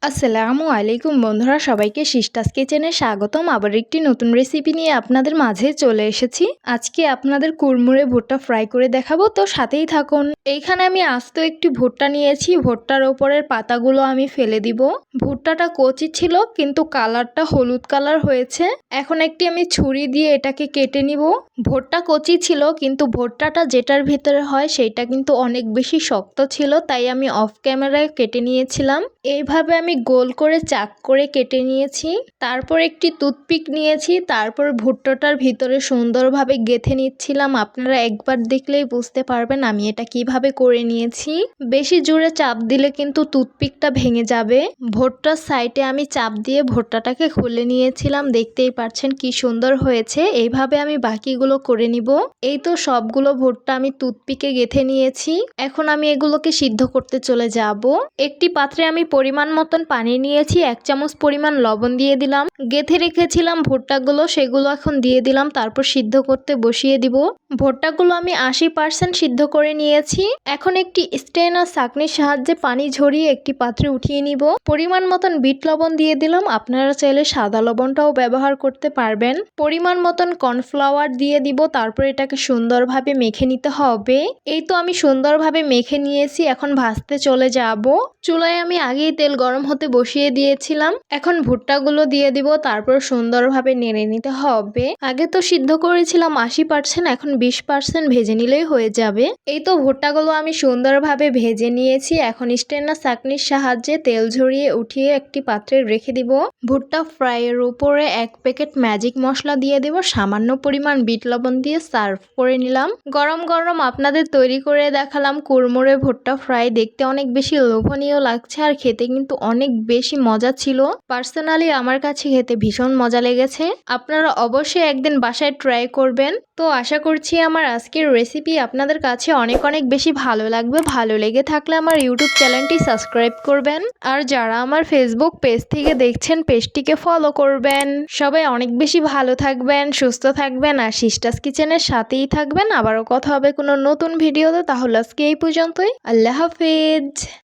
আসসালামু আলাইকুম বন্ধুরা, সবাইকে সিস্টার্স কিচেনে স্বাগতম। আবার একটি নতুন রেসিপি নিয়ে আপনাদের মাঝে চলে এসেছি। আজকে আপনাদের কুড়মুড়ে ভুট্টা ফ্রাই করে দেখাবো, তো সাথেই থাকুন। এইখানে আমি আস্ত একটি ভুট্টা নিয়েছি। ভুট্টার ওপরের পাতাগুলো আমি ফেলে দিব। ভুট্টাটা কচি ছিল কিন্তু কালারটা হলুদ কালার হয়েছে। এখন একটি আমি ছুরি দিয়ে এটাকে কেটে নিব। ভুট্টা কচি ছিল কিন্তু ভুট্টাটা যেটার ভিতরে হয় সেইটা কিন্তু অনেক বেশি শক্ত ছিল, তাই আমি অফ ক্যামেরায় কেটে নিয়েছিলাম। এইভাবে আমি গোল করে চাক করে কেটে নিয়েছি। তারপর একটি টুথপিক নিয়েছি, তারপর ভুট্টাটার ভিতরে সুন্দরভাবে গেঁথে নিচ্ছিলাম। আপনারা একবার দেখলেই বুঝতে পারবেন আমি এটা কিভাবে করে নিয়েছি। বেশি জোরে চাপ দিলে কিন্তু টুথপিকটা ভেঙে যাবে। ভুট্টার সাইডে আমি চাপ দিয়ে ভুট্টাটাকে খুলে নিয়েছিলাম। দেখতেই পাচ্ছেন কি সুন্দর হয়েছে। এইভাবে আমি বাকিগুলো করে নিব। এই তো সবগুলো ভুট্টা আমি টুথপিকে গেঁথে নিয়েছি। এখন আমি এগুলোকে সিদ্ধ করতে চলে যাব। একটি পাত্রে আমি পরিমাণ মতন পানি নিয়েছি, 1 চামচ পরিমাণ লবণ দিয়ে দিলাম। গেঁথে রেখেছিলাম ভুট্টাগুলো, সেগুলো এখন দিয়ে দিলাম। তারপর সিদ্ধ করতে বসিয়ে দিব। ভুট্টাগুলো আমি 80% সিদ্ধ করে নিয়েছি। এখন একটি স্ট্রেন আর ছাঁকনির সাহায্যে পানি ঝরিয়ে একটি পাত্রে উঠিয়ে নিব। পরিমাণ মতন বিট লবণ দিয়ে দিলাম। আপনারা চাইলে সাদা লবণটাও ব্যবহার করতে পারবেন। পরিমাণ মতন কর্নফ্লাওয়ার দিয়ে দিব। তারপর এটাকে সুন্দরভাবে মেখে নিতে হবে। এই তো আমি সুন্দরভাবে মেখে নিয়েছি। এখন ভাজতে চলে যাব। চুলায় আমি আগেই তেল গরম হতে বসিয়ে দিয়েছিলাম। এখন ভুট্টাগুলো দিয়ে দিব। তারপর সুন্দরভাবে নেড়ে নিতে হবে। আগে তো সিদ্ধ করেছিলাম 80%, এখন 20% ভেজে নিলেই হয়ে যাবে। এই তো ভুট্টাগুলো আমি সুন্দরভাবে ভেজে নিয়েছি। এখন স্ট্রেনার ছাঁকনির সাহায্যে তেল ঝরিয়ে উঠিয়ে একটি পাত্রে রেখে দিব। ভুট্টা ফ্রাইয়ের উপরে 1 প্যাকেট ম্যাজিক মশলা দিয়ে দিব। সামান্য পরিমাণ বিট লবণ দিয়ে সার্ভ করে নিলাম। গরম গরম আপনাদের তৈরি করে দেখালাম কুড়মুড়ে ভুট্টা ফ্রাই। দেখতে অনেক বেশি লোভনীয় লাগছে আর খেতে কিন্তু অনেক বেশি মজা ছিল। পার্সোনালি আমার কাছে খেতে ভীষণ মজা লেগেছে। আপনারা অবশ্যই একদিন বাসায় ট্রাই করবেন। তো আশা করছি আমার আজকের রেসিপি আপনাদের কাছে অনেক বেশি ভালো লাগবে। ভালো লেগে থাকলে আমার ইউটিউব চ্যানেলটি সাবস্ক্রাইব করবেন, আর যারা আমার ফেসবুক পেজ থেকে দেখছেন পেজটিকে ফলো করবেন। সবাই অনেক বেশি ভালো থাকবেন, সুস্থ থাকবেন আর সিস্টার্স কিচেনের সাথেই থাকবেন। আবারও কথা হবে কোনো নতুন ভিডিওতে। তাহলে আজকে এই পর্যন্তই। আল্লাহ হাফেজ।